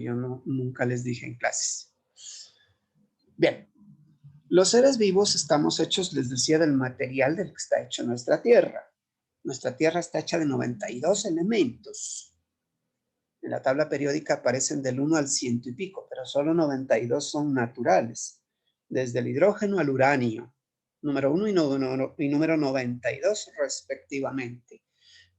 yo nunca les dije en clases. Bien, los seres vivos estamos hechos, les decía, del material del que está hecho nuestra Tierra. Nuestra Tierra está hecha de 92 elementos. En la tabla periódica aparecen del 1 al 100 y pico, pero solo 92 son naturales. Desde el hidrógeno al uranio, número 1 y número 92 respectivamente.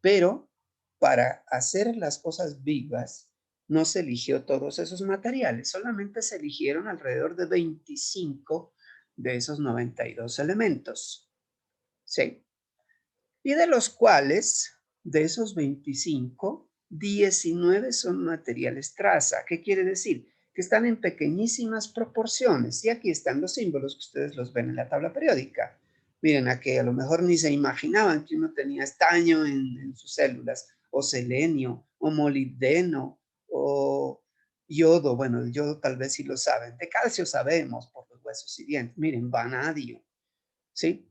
Pero para hacer las cosas vivas no se eligió todos esos materiales, solamente se eligieron alrededor de 25 de esos 92 elementos. ¿Sí? Y de los cuales, de esos 25, 19 son materiales traza. ¿Qué quiere decir? Que están en pequeñísimas proporciones. Y aquí están los símbolos que ustedes los ven en la tabla periódica. Miren, aquí a lo mejor ni se imaginaban que uno tenía estaño en sus células, o selenio, o molibdeno, o yodo. Bueno, el yodo tal vez sí lo saben. De calcio sabemos por los huesos y dientes. Miren, vanadio, ¿sí?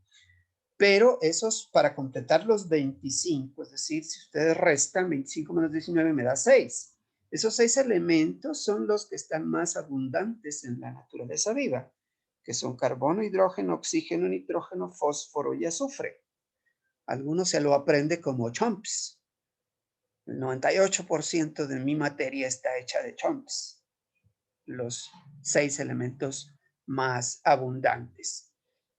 Pero esos, para completar los 25, es decir, si ustedes restan 25 menos 19 me da 6. Esos 6 elementos son los que están más abundantes en la naturaleza viva, que son carbono, hidrógeno, oxígeno, nitrógeno, fósforo y azufre. Algunos se lo aprende como chomps. El 98% de mi materia está hecha de chomps, los 6 elementos más abundantes.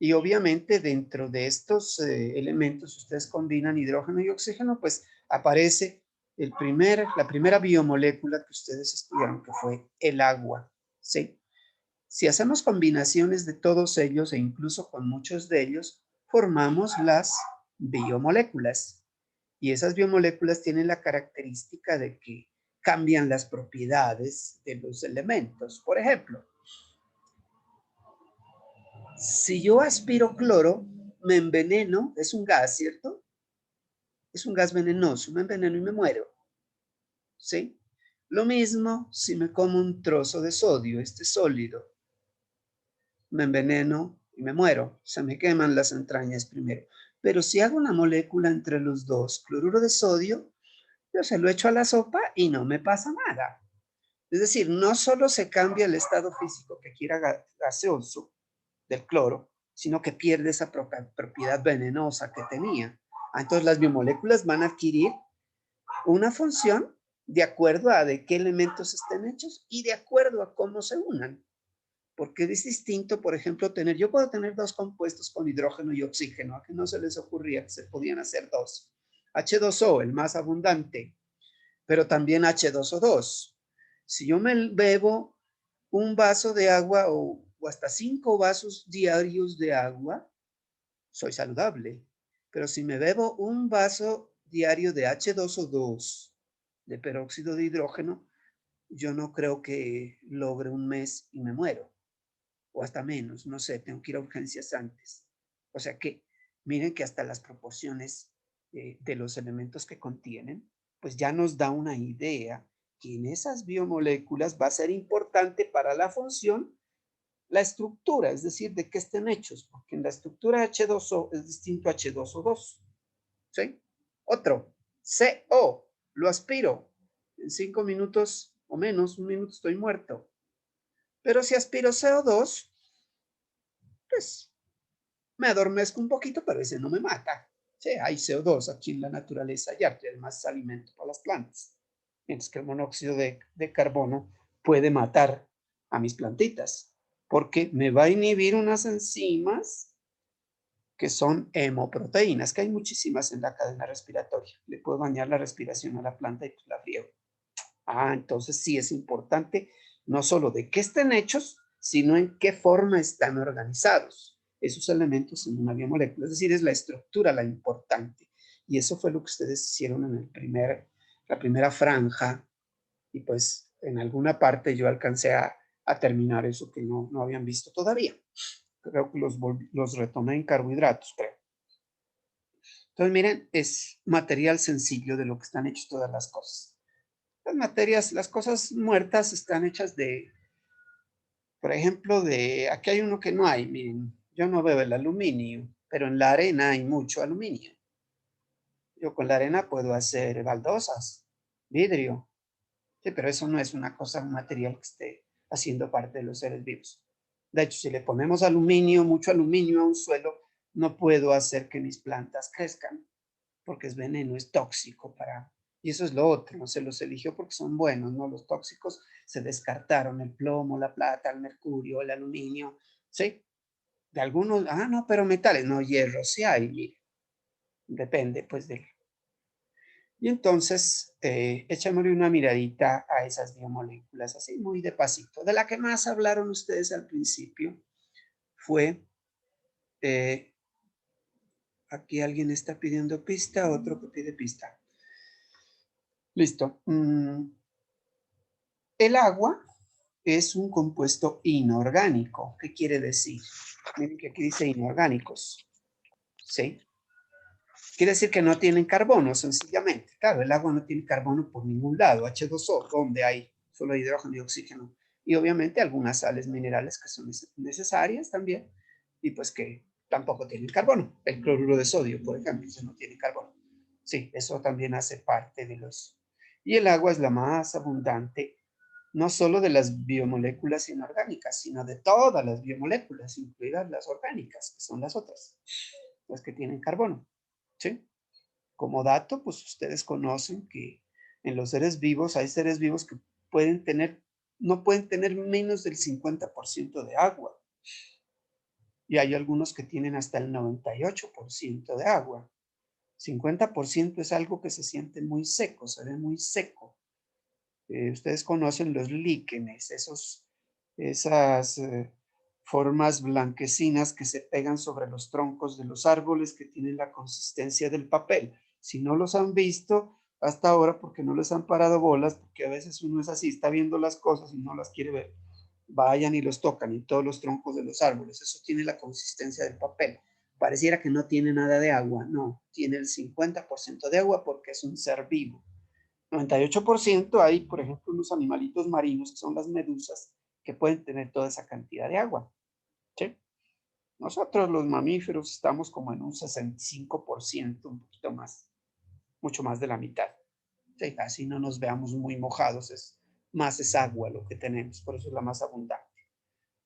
Y obviamente dentro de estos elementos, ustedes combinan hidrógeno y oxígeno, pues aparece la primera biomolécula que ustedes estudiaron, que fue el agua, ¿sí? Si hacemos combinaciones de todos ellos e incluso con muchos de ellos, formamos las biomoléculas. Y esas biomoléculas tienen la característica de que cambian las propiedades de los elementos. Por ejemplo, si yo aspiro cloro, me enveneno, es un gas, ¿cierto? Es un gas venenoso, me enveneno y me muero. ¿Sí? Lo mismo si me como un trozo de sodio, este sólido. Me enveneno y me muero. Se me queman las entrañas primero. Pero si hago una molécula entre los dos, cloruro de sodio, yo se lo echo a la sopa y no me pasa nada. Es decir, no solo se cambia el estado físico que quiera gaseoso del cloro, sino que pierde esa propiedad venenosa que tenía. Entonces las biomoléculas van a adquirir una función de acuerdo a de qué elementos estén hechos y de acuerdo a cómo se unan. Porque es distinto, por ejemplo, yo puedo tener dos compuestos con hidrógeno y oxígeno, a que no se les ocurría que se podían hacer dos. H2O, el más abundante, pero también H2O2. Si yo me bebo un vaso de agua o hasta 5 vasos diarios de agua, soy saludable. Pero si me bebo un vaso diario de H2O2, de peróxido de hidrógeno, yo no creo que logre un mes y me muero. O hasta menos, no sé, tengo que ir a urgencias antes. O sea que miren que hasta las proporciones de los elementos que contienen, pues ya nos da una idea que en esas biomoléculas va a ser importante para la función la estructura, es decir, de qué estén hechos, porque en la estructura H2O es distinto a H2O2. ¿Sí? Otro, CO, lo aspiro. En 5 minutos o menos, un minuto estoy muerto. Pero si aspiro CO2, pues me adormezco un poquito, pero ese no me mata. Sí, hay CO2 aquí en la naturaleza y además es alimento para las plantas. Mientras que el monóxido de carbono puede matar a mis plantitas, porque me va a inhibir unas enzimas que son hemoproteínas, que hay muchísimas en la cadena respiratoria. Le puedo dañar la respiración a la planta y pues la friego. Entonces sí es importante no solo de qué estén hechos, sino en qué forma están organizados esos elementos en una biomolécula. Es decir, es la estructura la importante. Y eso fue lo que ustedes hicieron en la primera franja. Y pues en alguna parte yo alcancé a terminar eso que no habían visto todavía. Creo que los retomé en carbohidratos, creo. Entonces, miren, es material sencillo de lo que están hechas todas las cosas. Las materias, las cosas muertas están hechas por ejemplo, aquí hay uno que no hay, miren, yo no veo el aluminio, pero en la arena hay mucho aluminio. Yo con la arena puedo hacer baldosas, vidrio, Sí, pero eso no es una cosa, un material que esté haciendo parte de los seres vivos. De hecho, si le ponemos aluminio, mucho aluminio a un suelo, no puedo hacer que mis plantas crezcan, porque es veneno, es tóxico para... Y eso es lo otro, no se los eligió porque son buenos, ¿no? Los tóxicos se descartaron, el plomo, la plata, el mercurio, el aluminio, ¿sí? De algunos, no, pero metales, no, hierro sí hay, mire, depende pues del... Y entonces, échamele una miradita a esas biomoléculas, así muy de pasito. De la que más hablaron ustedes al principio fue, eh, aquí alguien está pidiendo pista, otro que pide pista. Listo. El agua es un compuesto inorgánico. ¿Qué quiere decir? Miren que aquí dice inorgánicos. ¿Sí? Quiere decir que no tienen carbono, sencillamente. Claro, el agua no tiene carbono por ningún lado. H2O, donde hay solo hidrógeno y oxígeno. Y obviamente algunas sales minerales que son necesarias también. Y pues que tampoco tienen carbono. El cloruro de sodio, por ejemplo, no tiene carbono. Sí, eso también hace parte de los... Y el agua es la más abundante, no solo de las biomoléculas inorgánicas, sino de todas las biomoléculas, incluidas las orgánicas, que son las otras, las que tienen carbono. ¿Sí? Como dato, pues ustedes conocen que en los seres vivos hay seres vivos que pueden tener, no pueden tener menos del 50% de agua. Y hay algunos que tienen hasta el 98% de agua. 50% es algo que se siente muy seco, se ve muy seco. Ustedes conocen los líquenes, esas formas blanquecinas que se pegan sobre los troncos de los árboles que tienen la consistencia del papel. Si no los han visto hasta ahora porque no les han parado bolas, porque a veces uno es así, está viendo las cosas y no las quiere ver, vayan y los tocan en todos los troncos de los árboles. Eso tiene la consistencia del papel. Pareciera que no tiene nada de agua, no, tiene el 50% de agua porque es un ser vivo. 98% hay, por ejemplo, unos animalitos marinos que son las medusas que pueden tener toda esa cantidad de agua. ¿Sí? Nosotros los mamíferos estamos como en un 65%, un poquito más, mucho más de la mitad. ¿Sí? Así no nos veamos muy mojados, más es agua lo que tenemos, por eso es la más abundante.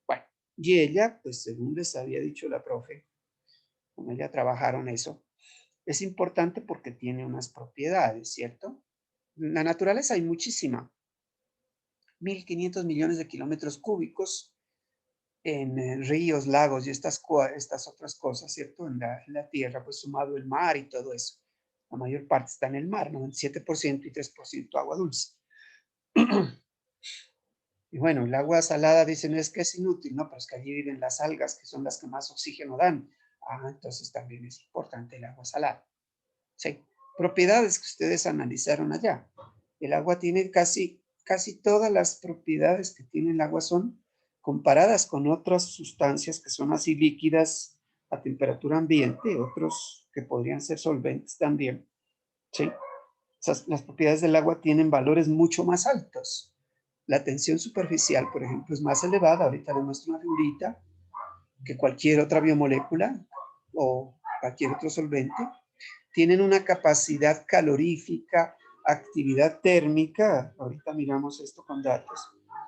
Bueno, y ella, pues según les había dicho la profe, con ella trabajaron eso, es importante porque tiene unas propiedades, ¿cierto? En la naturaleza hay muchísima. 1.500 millones de kilómetros cúbicos en ríos, lagos y estas otras cosas, ¿cierto? En la tierra, pues sumado el mar y todo eso. La mayor parte está en el mar, 97% y 3% agua dulce. Y bueno, el agua salada dicen es que es inútil, ¿no? Pero es que allí viven las algas, que son las que más oxígeno dan. Entonces también es importante el agua salada. Sí. Propiedades que ustedes analizaron allá. El agua tiene casi todas las propiedades que tiene el agua son comparadas con otras sustancias que son así líquidas a temperatura ambiente, otros que podrían ser solventes también. ¿Sí? Las propiedades del agua tienen valores mucho más altos. La tensión superficial, por ejemplo, es más elevada. Ahorita les muestro una figurita que cualquier otra biomolécula o cualquier otro solvente. Tienen una capacidad calorífica, actividad térmica, ahorita miramos esto con datos,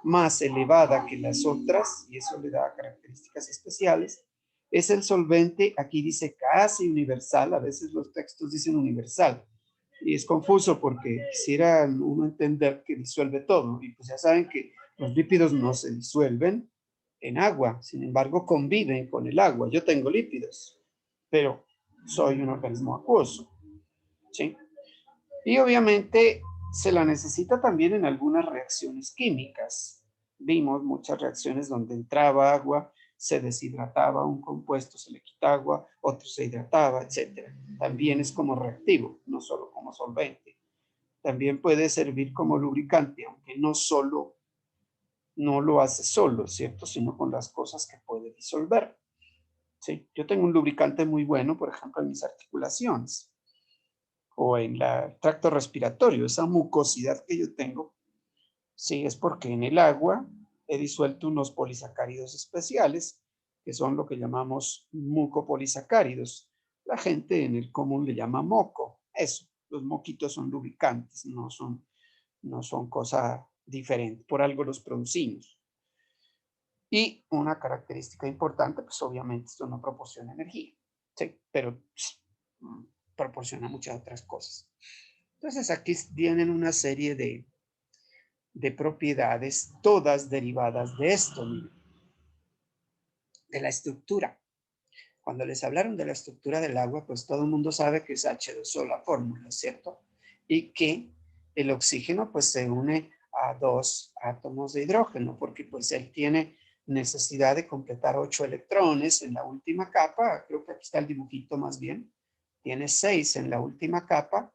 más elevada que las otras, y eso le da características especiales. Es el solvente, aquí dice casi universal, a veces los textos dicen universal, y es confuso porque quisiera uno entender que disuelve todo, y pues ya saben que los lípidos no se disuelven en agua, sin embargo conviven con el agua. Yo tengo lípidos, pero soy un organismo acuoso, ¿sí? Y obviamente se la necesita también en algunas reacciones químicas. Vimos muchas reacciones donde entraba agua, se deshidrataba un compuesto, se le quita agua, otro se hidrataba, etc. También es como reactivo, no solo como solvente. También puede servir como lubricante, aunque no lo hace solo, ¿cierto? Sino con las cosas que puede disolver. ¿Sí? Yo tengo un lubricante muy bueno, por ejemplo, en mis articulaciones o en el tracto respiratorio, esa mucosidad que yo tengo, sí es porque en el agua he disuelto unos polisacáridos especiales, que son lo que llamamos mucopolisacáridos. La gente en el común le llama moco, eso, los moquitos son lubricantes, no son cosa diferente, por algo los producimos. Y una característica importante, pues obviamente esto no proporciona energía, ¿sí? Pero proporciona muchas otras cosas. Entonces aquí vienen una serie de propiedades, todas derivadas de esto, miren, de la estructura. Cuando les hablaron de la estructura del agua, pues todo el mundo sabe que es H2O la fórmula, ¿cierto? Y que el oxígeno pues se une a dos átomos de hidrógeno, porque pues él tiene necesidad de completar 8 electrones en la última capa, creo que aquí está el dibujito más bien, tiene 6 en la última capa,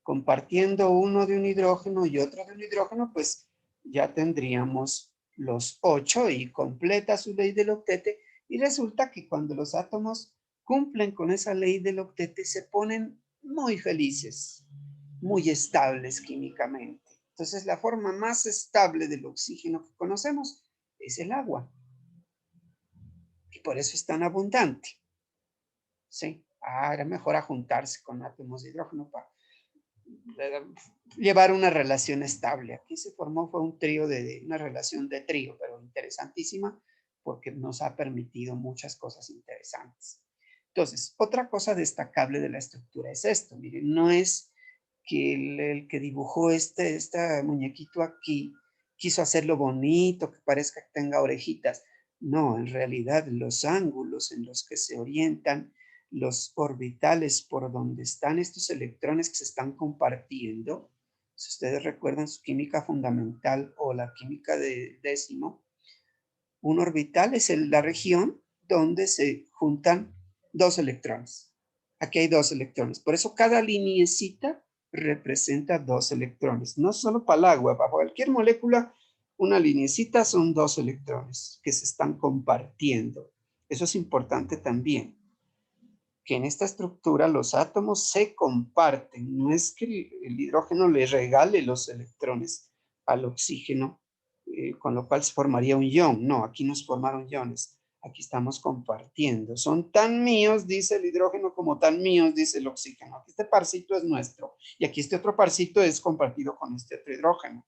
compartiendo uno de un hidrógeno y otro de un hidrógeno, pues ya tendríamos los 8 y completa su ley del octete. Y resulta que cuando los átomos cumplen con esa ley del octete se ponen muy felices, muy estables químicamente. Entonces la forma más estable del oxígeno que conocemos es el agua. Y por eso es tan abundante. ¿Sí? Era mejor juntarse con átomos de hidrógeno para llevar una relación estable. Aquí se formó, fue un trío una relación de trío, pero interesantísima porque nos ha permitido muchas cosas interesantes. Entonces, otra cosa destacable de la estructura es esto. Miren, no es que el que dibujó este muñequito aquí quiso hacerlo bonito, que parezca que tenga orejitas. No, en realidad los ángulos en los que se orientan los orbitales por donde están estos electrones que se están compartiendo, si ustedes recuerdan su química fundamental o la química de décimo, un orbital es la región donde se juntan dos electrones. Aquí hay dos electrones, por eso cada lineecita representa dos electrones, no solo para el agua, para cualquier molécula, una lineecita son dos electrones que se están compartiendo. Eso es importante también, que en esta estructura los átomos se comparten. No es que el hidrógeno le regale los electrones al oxígeno, con lo cual se formaría un ion. No, aquí no se formaron iones. Aquí estamos compartiendo. Son tan míos, dice el hidrógeno, como tan míos, dice el oxígeno. Aquí este parcito es nuestro y aquí este otro parcito es compartido con este otro hidrógeno.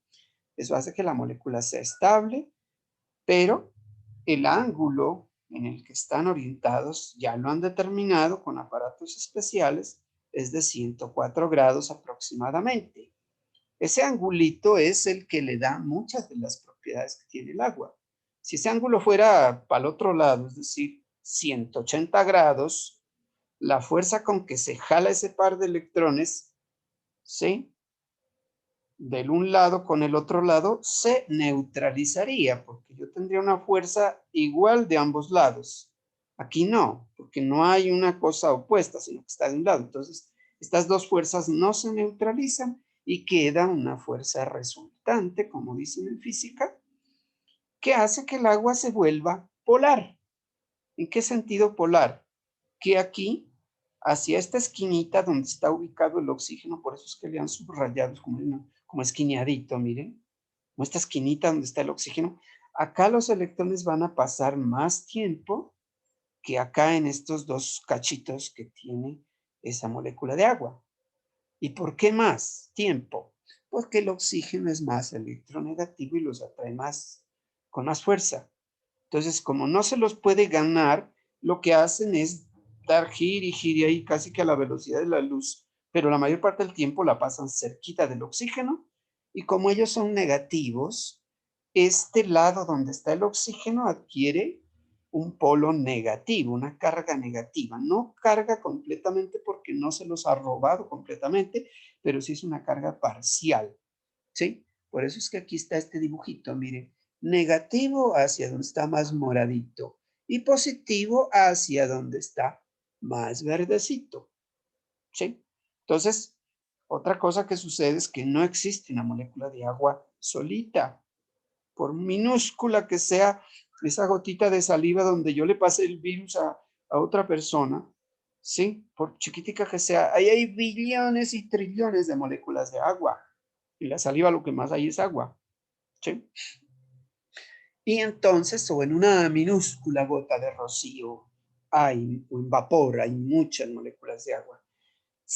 Eso hace que la molécula sea estable, pero el ángulo en el que están orientados ya lo han determinado con aparatos especiales, es de 104 grados aproximadamente. Ese angulito es el que le da muchas de las propiedades que tiene el agua. Si ese ángulo fuera para el otro lado, es decir, 180 grados, la fuerza con que se jala ese par de electrones, ¿sí?, del un lado con el otro lado, se neutralizaría, porque yo tendría una fuerza igual de ambos lados. Aquí no, porque no hay una cosa opuesta, sino que está de un lado. Entonces, estas dos fuerzas no se neutralizan y queda una fuerza resultante, como dicen en física, que hace que el agua se vuelva polar. ¿En qué sentido polar? Que aquí, hacia esta esquinita donde está ubicado el oxígeno, por eso es que le han subrayado como esquineadito, miren, como esta esquinita donde está el oxígeno, acá los electrones van a pasar más tiempo que acá en estos dos cachitos que tiene esa molécula de agua. ¿Y por qué más tiempo? Porque el oxígeno es más electronegativo y los atrae más, con más fuerza. Entonces, como no se los puede ganar, lo que hacen es dar gire ahí casi que a la velocidad de la luz, pero la mayor parte del tiempo la pasan cerquita del oxígeno y como ellos son negativos, este lado donde está el oxígeno adquiere un polo negativo, una carga negativa. No carga completamente porque no se los ha robado completamente, pero sí es una carga parcial, ¿sí? Por eso es que aquí está este dibujito, miren, negativo hacia donde está más moradito y positivo hacia donde está más verdecito, ¿sí? Entonces, otra cosa que sucede es que no existe una molécula de agua solita, por minúscula que sea esa gotita de saliva donde yo le pase el virus a otra persona, ¿sí? Por chiquitica que sea, ahí hay billones y trillones de moléculas de agua. Y la saliva lo que más hay es agua, ¿sí? Y entonces, o en una minúscula gota de rocío, o en vapor, hay muchas moléculas de agua.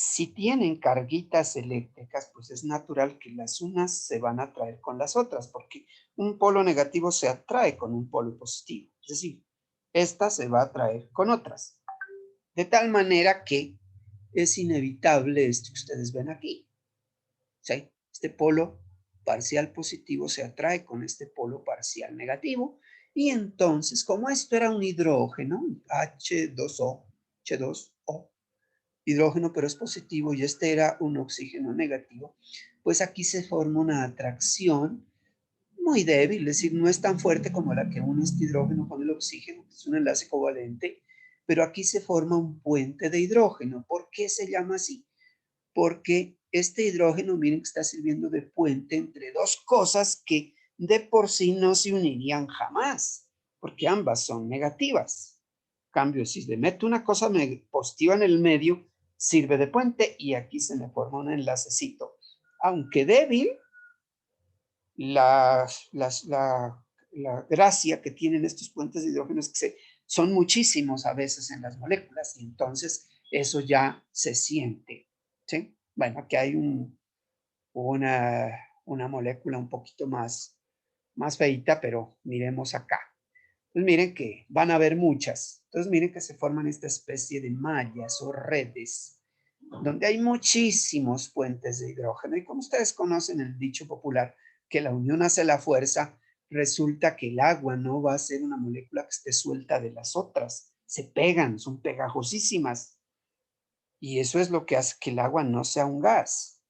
Si tienen carguitas eléctricas, pues es natural que las unas se van a atraer con las otras, porque un polo negativo se atrae con un polo positivo. Es decir, esta se va a atraer con otras. De tal manera que es inevitable esto que ustedes ven aquí. ¿Sí? Este polo parcial positivo se atrae con este polo parcial negativo. Y entonces, como esto era un hidrógeno, H2O, H2O, hidrógeno, pero es positivo, y este era un oxígeno negativo, pues aquí se forma una atracción muy débil, es decir, no es tan fuerte como la que une este hidrógeno con el oxígeno, que es un enlace covalente, pero aquí se forma un puente de hidrógeno. ¿Por qué se llama así? Porque este hidrógeno, miren que está sirviendo de puente entre dos cosas que de por sí no se unirían jamás, porque ambas son negativas. En cambio, si le meto una cosa positiva en el medio, sirve de puente y aquí se me forma un enlacecito. Aunque débil, la, la gracia que tienen estos puentes de hidrógeno es que son muchísimos a veces en las moléculas y entonces eso ya se siente. ¿Sí? Bueno, aquí hay una molécula un poquito más feita, pero miremos acá. Pues miren que van a haber muchas. Entonces miren que se forman esta especie de mallas o redes, donde hay muchísimos puentes de hidrógeno. Y como ustedes conocen el dicho popular, que la unión hace la fuerza, resulta que el agua no va a ser una molécula que esté suelta de las otras. Se pegan, son pegajosísimas. Y eso es lo que hace que el agua no sea un gas.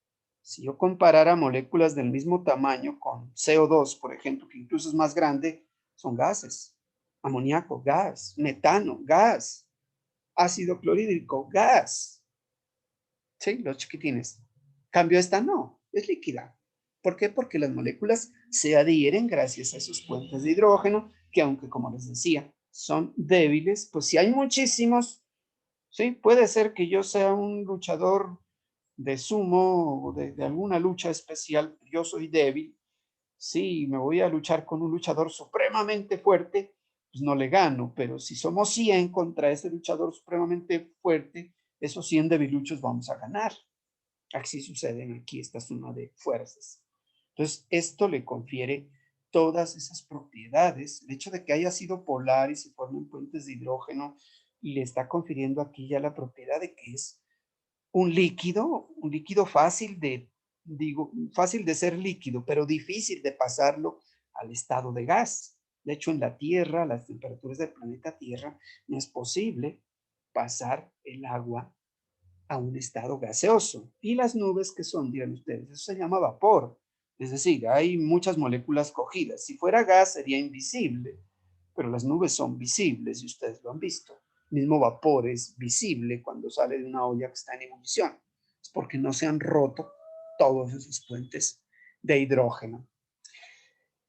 Si yo comparara moléculas del mismo tamaño con CO2, por ejemplo, que incluso es más grande, son gases. Amoníaco, gas. Metano, gas. Ácido clorhídrico, gas. ¿Sí? Los chiquitines. Cambio esta no, es líquida. ¿Por qué? Porque las moléculas se adhieren gracias a esos puentes de hidrógeno, que aunque, como les decía, son débiles, pues si hay muchísimos, ¿sí? Puede ser que yo sea un luchador de sumo o de alguna lucha especial, yo soy débil, sí, me voy a luchar con un luchador supremamente fuerte, pues no le gano, pero si somos 100 contra ese luchador supremamente fuerte, esos 100 debiluchos vamos a ganar. Así sucede aquí esta suma de fuerzas. Entonces, esto le confiere todas esas propiedades. El hecho de que haya sido polar y se formen puentes de hidrógeno, le está confiriendo aquí ya la propiedad de que es un líquido fácil fácil de ser líquido, pero difícil de pasarlo al estado de gas. De hecho, en la Tierra, a las temperaturas del planeta Tierra, no es posible pasar el agua a un estado gaseoso. Y las nubes, ¿qué son? Dirán ustedes, eso se llama vapor. Es decir, hay muchas moléculas cogidas. Si fuera gas sería invisible, pero las nubes son visibles y ustedes lo han visto. El mismo vapor es visible cuando sale de una olla que está en ebullición. Es porque no se han roto todos esos puentes de hidrógeno.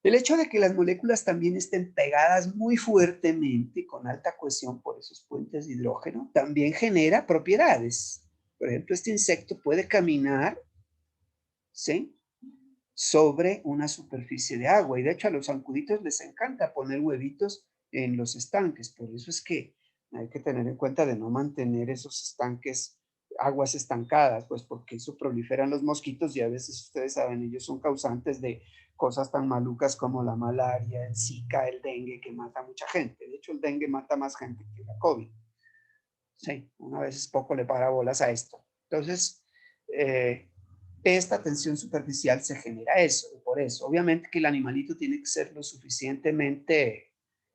El hecho de que las moléculas también estén pegadas muy fuertemente con alta cohesión por esos puentes de hidrógeno también genera propiedades. Por ejemplo, este insecto puede caminar, ¿sí?, sobre una superficie de agua. Y de hecho a los zancuditos les encanta poner huevitos en los estanques. Por eso es que hay que tener en cuenta de no mantener esos estanques, aguas estancadas, pues porque eso proliferan los mosquitos y a veces ustedes saben, ellos son causantes de cosas tan malucas como la malaria, el Zika, el dengue, que mata a mucha gente. De hecho, el dengue mata más gente que la COVID. Sí, una vez poco le para bolas a esto. Entonces, esta tensión superficial se genera eso, por eso. Obviamente que el animalito tiene que ser lo suficientemente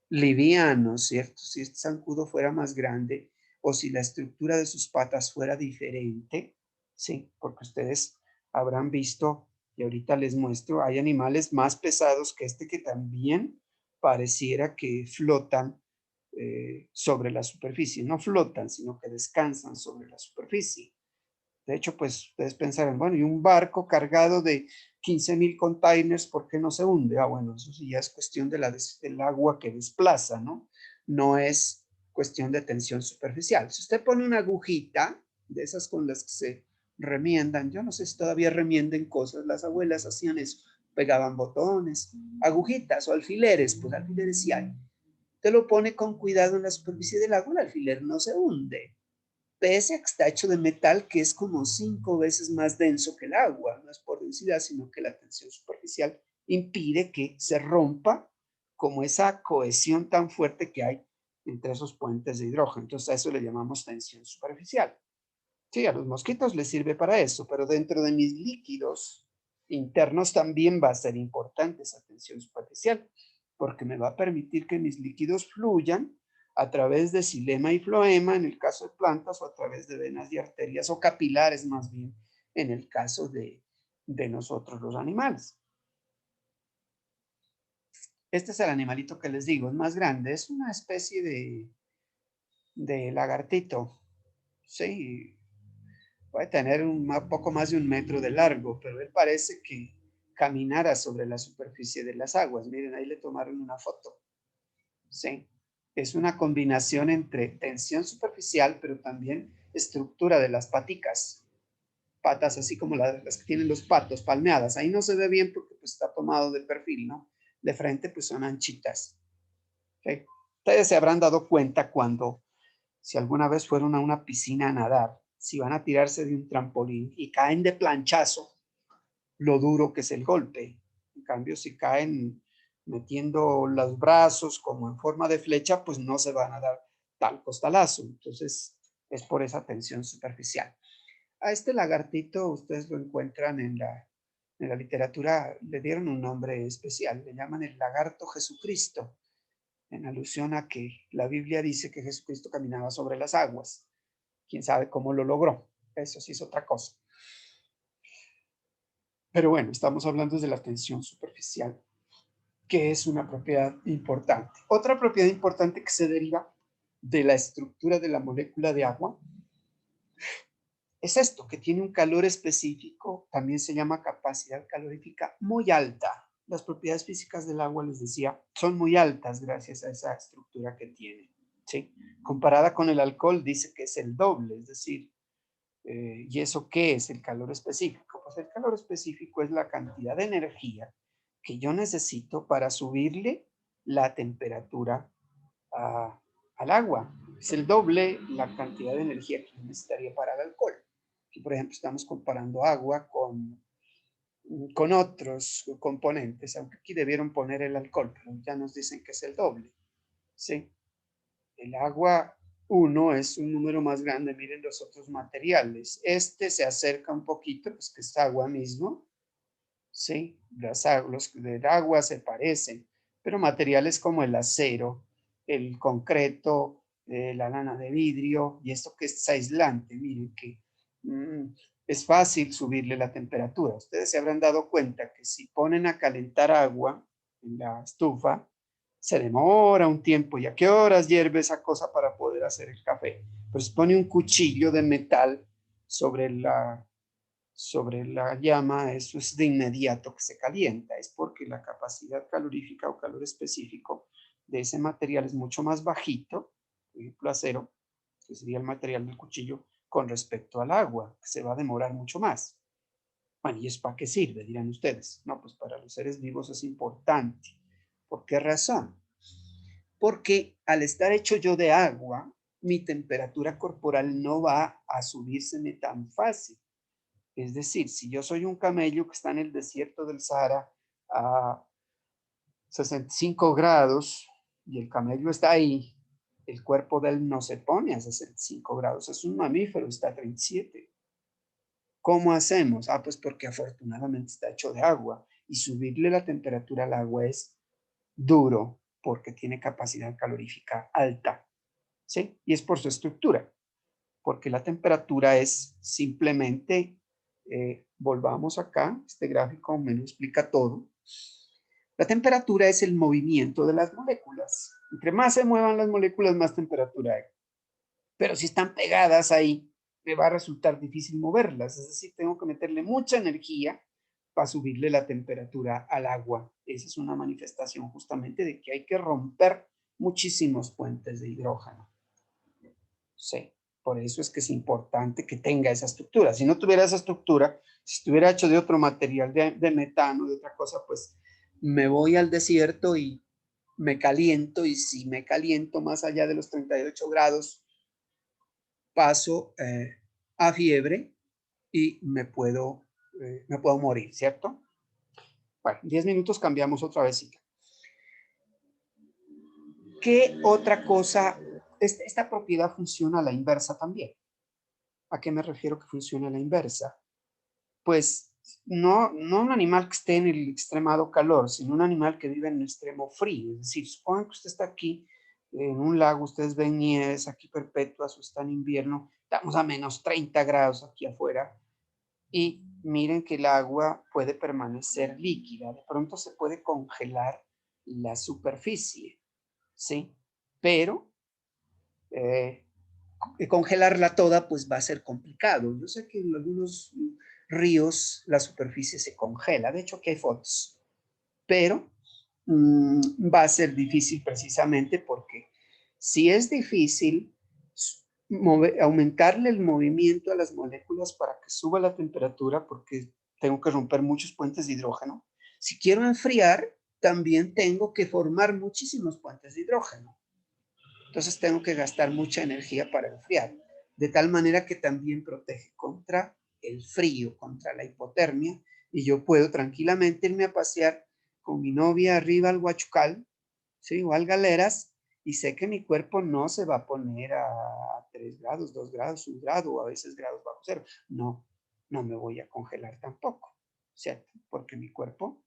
liviano, ¿cierto? Si este zancudo fuera más grande o si la estructura de sus patas fuera diferente, sí, porque ustedes habrán visto, y ahorita les muestro, hay animales más pesados que este que también pareciera que flotan sobre la superficie. No flotan, sino que descansan sobre la superficie. De hecho, pues ustedes pensarán, bueno, y un barco cargado de 15,000 containers, ¿por qué no se hunde? Ah, bueno, eso sí ya es cuestión del agua que desplaza, ¿no? No es cuestión de tensión superficial. Si usted pone una agujita de esas con las que se remiendan, yo no sé si todavía remienden cosas, las abuelas hacían eso, pegaban botones, agujitas o alfileres, pues alfileres sí hay. Usted lo pone con cuidado en la superficie del agua, el alfiler no se hunde. pese a que está hecho de metal que es como 5 veces más denso que el agua. No es por densidad, sino que la tensión superficial impide que se rompa como esa cohesión tan fuerte que hay entre esos puentes de hidrógeno. Entonces a eso le llamamos tensión superficial. Sí, a los mosquitos les sirve para eso, pero dentro de mis líquidos internos también va a ser importante esa tensión superficial, porque me va a permitir que mis líquidos fluyan a través de xilema y floema en el caso de plantas, o a través de venas y arterias, o capilares más bien en el caso de nosotros los animales. Este es el animalito que les digo, es más grande, es una especie de lagartito, sí, puede tener un poco más de 1 metro de largo, pero él parece que caminara sobre la superficie de las aguas. Miren, ahí le tomaron una foto. Sí, es una combinación entre tensión superficial, pero también estructura de las paticas. Patas así como las que tienen los patos, palmeadas. Ahí no se ve bien porque pues, está tomado de perfil, ¿no? De frente pues son anchitas. ¿Okay? Ustedes se habrán dado cuenta cuando, si alguna vez fueron a una piscina a nadar, si van a tirarse de un trampolín y caen de planchazo, lo duro que es el golpe. En cambio, si caen metiendo los brazos como en forma de flecha, pues no se van a dar tal costalazo. Entonces, es por esa tensión superficial. A este lagartito ustedes lo encuentran en la literatura, le dieron un nombre especial, le llaman el lagarto Jesucristo, en alusión a que la Biblia dice que Jesucristo caminaba sobre las aguas. Quién sabe cómo lo logró. Eso sí es otra cosa. Pero bueno, estamos hablando de la tensión superficial, que es una propiedad importante. Otra propiedad importante que se deriva de la estructura de la molécula de agua es esto, que tiene un calor específico, también se llama capacidad calorífica muy alta. Las propiedades físicas del agua, les decía, son muy altas gracias a esa estructura que tiene. ¿Sí? Comparada con el alcohol, dice que es el doble, es decir, ¿y eso qué es el calor específico? Pues el calor específico es la cantidad de energía que yo necesito para subirle la temperatura al agua. Es el doble la cantidad de energía que yo necesitaría para el alcohol. Aquí, por ejemplo, estamos comparando agua con otros componentes, aunque aquí debieron poner el alcohol, pero ya nos dicen que es el doble. ¿Sí? El agua 1 es un número más grande, miren los otros materiales. Este se acerca un poquito, pues que es agua mismo, ¿sí? Los del agua se parecen, pero materiales como el acero, el concreto, la lana de vidrio y esto que es aislante, miren que es fácil subirle la temperatura. Ustedes se habrán dado cuenta que si ponen a calentar agua en la estufa, se demora un tiempo. ¿Y a qué horas hierve esa cosa para poder hacer el café? Pues pone un cuchillo de metal sobre la llama, eso es de inmediato que se calienta. Es porque la capacidad calorífica o calor específico de ese material es mucho más bajito, por ejemplo acero, que sería el material del cuchillo, con respecto al agua, que se va a demorar mucho más. Bueno, ¿y eso para qué sirve? Dirán ustedes. No, pues para los seres vivos es importante. ¿Por qué razón? Porque al estar hecho yo de agua, mi temperatura corporal no va a subírseme tan fácil. Es decir, si yo soy un camello que está en el desierto del Sahara a 65 grados y el camello está ahí, el cuerpo de él no se pone a 65 grados, es un mamífero, está a 37. ¿Cómo hacemos? Ah, pues porque afortunadamente está hecho de agua y subirle la temperatura al agua es duro porque tiene capacidad calorífica alta, ¿sí? Y es por su estructura, porque la temperatura es simplemente, volvamos acá, este gráfico me lo explica todo. La temperatura es el movimiento de las moléculas. Entre más se muevan las moléculas, más temperatura hay. Pero si están pegadas ahí, me va a resultar difícil moverlas. Es decir, tengo que meterle mucha energía para subirle la temperatura al agua. Esa es una manifestación justamente de que hay que romper muchísimos puentes de hidrógeno. Sí, por eso es que es importante que tenga esa estructura. Si no tuviera esa estructura, si estuviera hecho de otro material, de metano, de otra cosa, pues me voy al desierto y me caliento, y si me caliento más allá de los 38 grados, paso a fiebre y me puedo morir, ¿cierto? Bueno, 10 minutos cambiamos otra vez. ¿Qué otra cosa? Esta propiedad funciona a la inversa también. ¿A qué me refiero que funciona a la inversa? Pues no un animal que esté en el extremado calor, sino un animal que vive en el extremo frío. Es decir, supongan que usted está aquí en un lago, ustedes ven nieves aquí perpetuas o está en invierno, estamos a menos 30 grados aquí afuera y miren que el agua puede permanecer líquida, de pronto se puede congelar la superficie, ¿sí? Pero congelarla toda pues va a ser complicado. Yo sé que en algunos ríos la superficie se congela, de hecho aquí hay fotos, pero va a ser difícil precisamente porque si es difícil aumentarle el movimiento a las moléculas para que suba la temperatura, porque tengo que romper muchos puentes de hidrógeno. Si quiero enfriar, también tengo que formar muchísimos puentes de hidrógeno. Entonces tengo que gastar mucha energía para enfriar, de tal manera que también protege contra el frío, contra la hipotermia, y yo puedo tranquilamente irme a pasear con mi novia arriba al Huachucal, ¿sí? O al Galeras, y sé que mi cuerpo no se va a poner a 3 grados, 2 grados, 1 grado, o a veces grados bajo cero. No, no me voy a congelar tampoco, ¿cierto? Porque mi cuerpo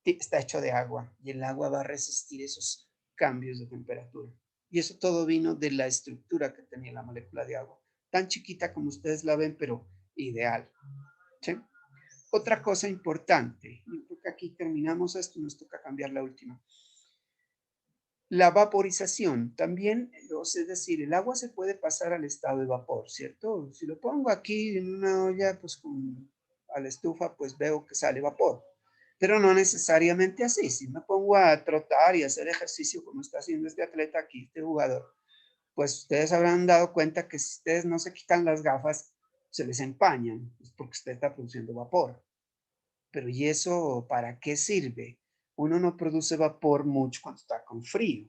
está hecho de agua y el agua va a resistir esos cambios de temperatura. Y eso todo vino de la estructura que tenía la molécula de agua. Tan chiquita como ustedes la ven, pero ideal. ¿Sí? Otra cosa importante, yo creo que aquí terminamos esto, nos toca cambiar la última. La vaporización también, es decir, el agua se puede pasar al estado de vapor, ¿cierto? Si lo pongo aquí en una olla, pues a la estufa, pues veo que sale vapor. Pero no necesariamente así. Si me pongo a trotar y hacer ejercicio como está haciendo este atleta aquí, este jugador, pues ustedes habrán dado cuenta que si ustedes no se quitan las gafas, se les empañan, es porque usted está produciendo vapor. Pero ¿y eso para qué sirve? Uno no produce vapor mucho cuando está con frío,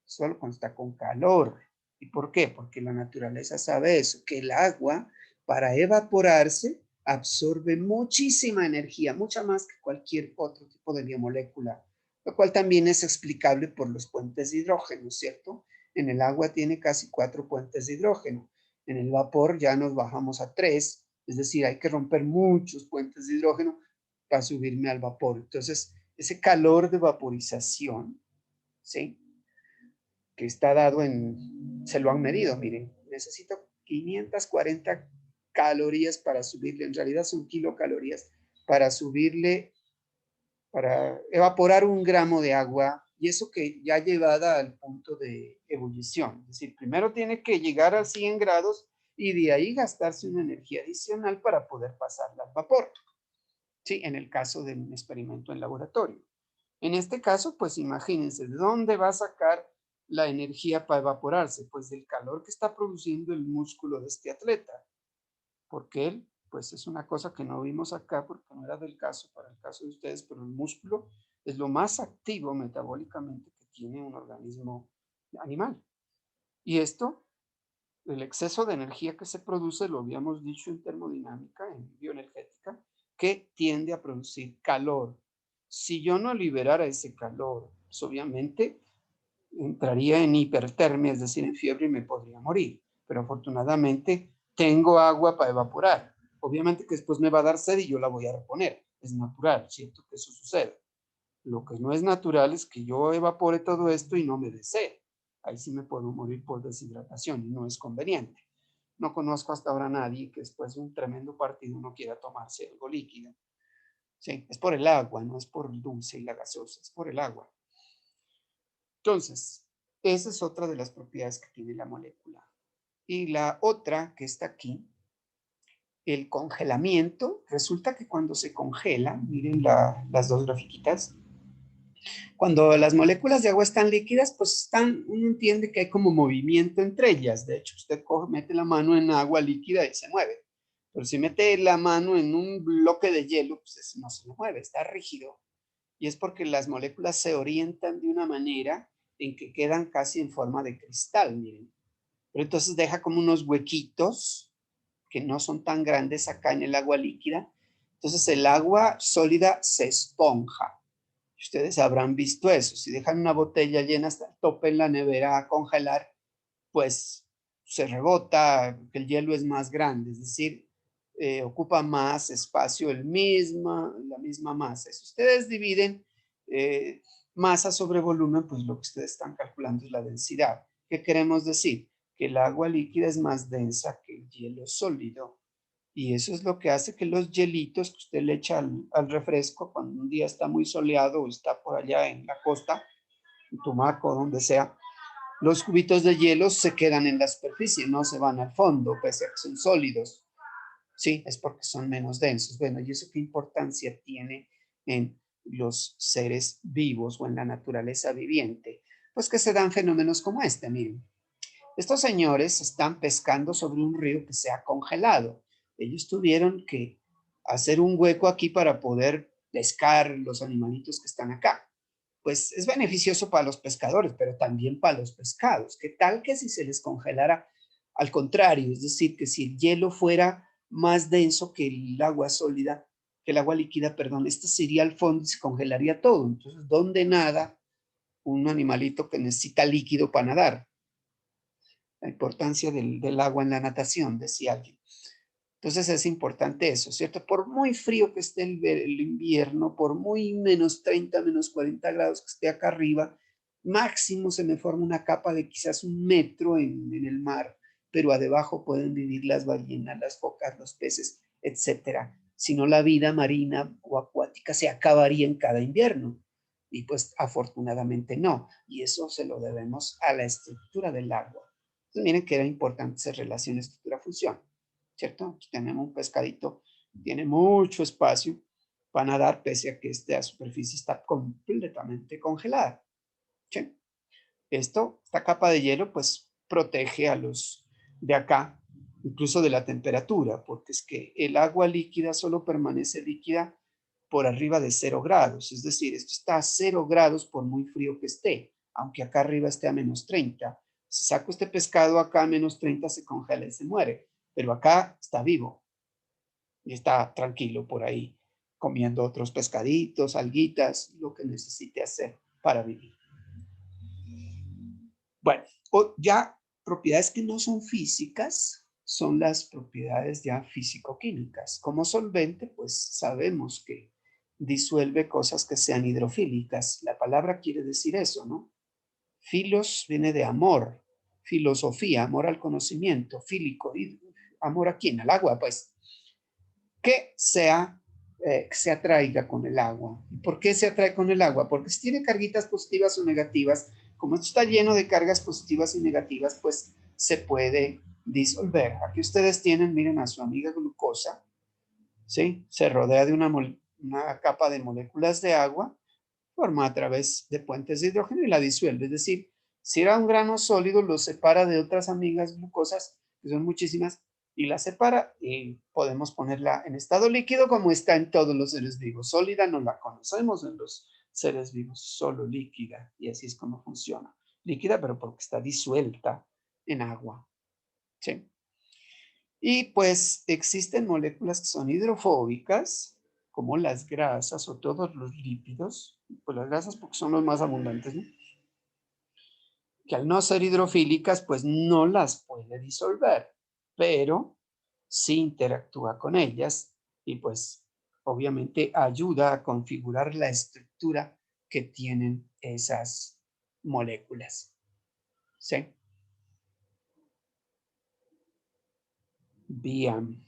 solo cuando está con calor. ¿Y por qué? Porque la naturaleza sabe eso, que el agua para evaporarse absorbe muchísima energía, mucha más que cualquier otro tipo de biomolécula, lo cual también es explicable por los puentes de hidrógeno, ¿cierto? En el agua tiene casi 4 puentes de hidrógeno. En el vapor ya nos bajamos a 3, es decir, hay que romper muchos puentes de hidrógeno para subirme al vapor. Entonces, ese calor de vaporización, ¿sí? Que está dado se lo han medido, miren, necesito 540 calorías para subirle, en realidad son kilocalorías, para subirle, para evaporar 1 gramo de agua, y eso que ya llevada al punto de ebullición, es decir, primero tiene que llegar a 100 grados y de ahí gastarse una energía adicional para poder pasarla al vapor, ¿sí? En el caso de un experimento en laboratorio. En este caso, pues imagínense, ¿de dónde va a sacar la energía para evaporarse? Pues del calor que está produciendo el músculo de este atleta. Porque él, pues es una cosa que no vimos acá porque no era del caso para el caso de ustedes, pero el músculo es lo más activo metabólicamente que tiene un organismo animal. Y esto, el exceso de energía que se produce, lo habíamos dicho en termodinámica, en bioenergética, que tiende a producir calor. Si yo no liberara ese calor, pues obviamente entraría en hipertermia, es decir, en fiebre y me podría morir. Pero afortunadamente tengo agua para evaporar. Obviamente que después me va a dar sed y yo la voy a reponer. Es natural, siento que eso sucede. Lo que no es natural es que yo evapore todo esto y no me dé sed. Ahí sí me puedo morir por deshidratación y no es conveniente. No conozco hasta ahora a nadie que después de un tremendo partido no quiera tomarse algo líquido. Sí, es por el agua, no es por el dulce y la gaseosa, es por el agua. Entonces, esa es otra de las propiedades que tiene la molécula. Y la otra que está aquí, el congelamiento, resulta que cuando se congela, miren las dos grafiquitas, cuando las moléculas de agua están líquidas, pues uno entiende que hay como movimiento entre ellas. De hecho, usted mete la mano en agua líquida y se mueve. Pero si mete la mano en un bloque de hielo, pues no se mueve, está rígido. Y es porque las moléculas se orientan de una manera en que quedan casi en forma de cristal, miren. pero entonces deja como unos huequitos que no son tan grandes acá en el agua líquida. Entonces el agua sólida se esponja. Ustedes habrán visto eso. Si dejan una botella llena hasta el tope en la nevera a congelar, pues se rebota, el hielo es más grande, es decir, ocupa más espacio la misma masa. Si ustedes dividen masa sobre volumen, pues lo que ustedes están calculando es la densidad. ¿Qué queremos decir? Que el agua líquida es más densa que el hielo sólido. Y eso es lo que hace que los hielitos que usted le echa al refresco cuando un día está muy soleado o está por allá en la costa, en Tumaco, donde sea, los cubitos de hielo se quedan en la superficie, no se van al fondo, pese a que son sólidos. Sí, es porque son menos densos. Bueno, ¿y eso qué importancia tiene en los seres vivos o en la naturaleza viviente? Pues que se dan fenómenos como este, miren. Estos señores están pescando sobre un río que se ha congelado. Ellos tuvieron que hacer un hueco aquí para poder pescar los animalitos que están acá. Pues es beneficioso para los pescadores, pero también para los pescados. ¿Qué tal que si se les congelara al contrario? Es decir, que si el hielo fuera más denso que el agua sólida, que el agua líquida, perdón, esto se iría al fondo y se congelaría todo. Entonces, ¿dónde nada un animalito que necesita líquido para nadar? La importancia del agua en la natación, decía alguien. Entonces es importante eso, ¿cierto? Por muy frío que esté el invierno, por muy menos 30, menos 40 grados que esté acá arriba, máximo se me forma una capa de quizás 1 metro en el mar, pero abajo pueden vivir las ballenas, las focas, los peces, etcétera. Si no, la vida marina o acuática se acabaría en cada invierno. Y pues afortunadamente no. Y eso se lo debemos a la estructura del agua. Entonces miren que era importante esa relación estructura-función. ¿Cierto? Aquí tenemos un pescadito, tiene mucho espacio para nadar, pese a que esta superficie está completamente congelada. ¿Sí? Esta capa de hielo, pues, protege a los de acá, incluso de la temperatura, porque es que el agua líquida solo permanece líquida por arriba de 0 grados, es decir, esto está a 0 grados por muy frío que esté, aunque acá arriba esté a menos 30. Si saco este pescado acá a menos 30 se congela y se muere, pero acá está vivo y está tranquilo por ahí comiendo otros pescaditos, alguitas, lo que necesite hacer para vivir. Bueno, ya propiedades que no son físicas son las propiedades ya físico-químicas. Como solvente, pues sabemos que disuelve cosas que sean hidrofílicas. La palabra quiere decir eso, ¿no? Filos viene de amor, filosofía, amor al conocimiento, fílico, amor a quién, al agua, pues. Que se atraiga con el agua. ¿Por qué se atrae con el agua? Porque si tiene carguitas positivas o negativas, como esto está lleno de cargas positivas y negativas, pues se puede disolver. Aquí ustedes tienen, miren, a su amiga glucosa, ¿sí? Se rodea de una capa de moléculas de agua, forma a través de puentes de hidrógeno y la disuelve. Es decir, si era un grano sólido, lo separa de otras amigas glucosas, que son muchísimas, y la separa y podemos ponerla en estado líquido como está en todos los seres vivos. Sólida no la conocemos en los seres vivos, solo líquida, y así es como funciona. Líquida, pero porque está disuelta en agua. ¿Sí? Y pues existen moléculas que son hidrofóbicas, como las grasas o todos los lípidos, pues las grasas porque son los más abundantes, ¿no? Que al no ser hidrofílicas, pues no las puede disolver, pero sí interactúa con ellas y pues obviamente ayuda a configurar la estructura que tienen esas moléculas. ¿Sí? Bien.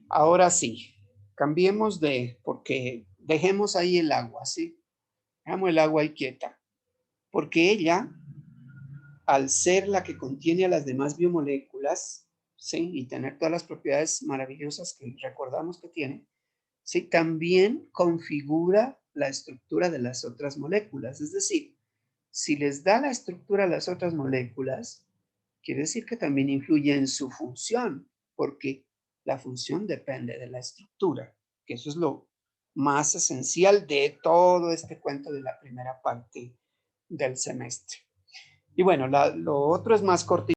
Ahora sí, cambiemos porque dejemos ahí el agua, ¿sí? Dejamos el agua ahí quieta, porque ella, al ser la que contiene a las demás biomoléculas, ¿sí? Y tener todas las propiedades maravillosas que recordamos que tiene, ¿sí? También configura la estructura de las otras moléculas. Es decir, si les da la estructura a las otras moléculas, quiere decir que también influye en su función, porque la función depende de la estructura, que eso es lo más esencial de todo este cuento de la primera parte del semestre. Y bueno, lo otro es más cortito.